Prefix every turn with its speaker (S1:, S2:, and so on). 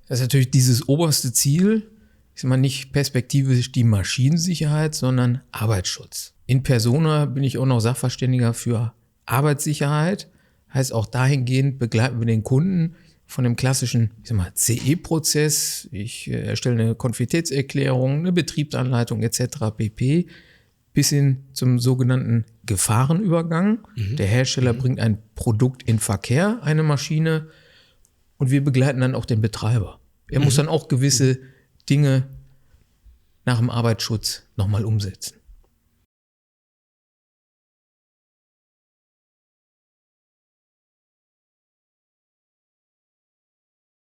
S1: Das ist natürlich dieses oberste Ziel, ist mal nicht perspektivisch die Maschinensicherheit, sondern Arbeitsschutz. In persona bin ich auch noch Sachverständiger für Arbeitssicherheit. Heißt auch dahingehend begleiten wir den Kunden von dem klassischen CE-Prozess. Ich erstelle eine Konformitätserklärung, eine Betriebsanleitung etc. pp. Bis hin zum sogenannten Gefahrenübergang. Der Hersteller bringt ein Produkt in Verkehr, eine Maschine, und wir begleiten dann auch den Betreiber. Er muss dann auch gewisse Dinge nach dem Arbeitsschutz nochmal umsetzen.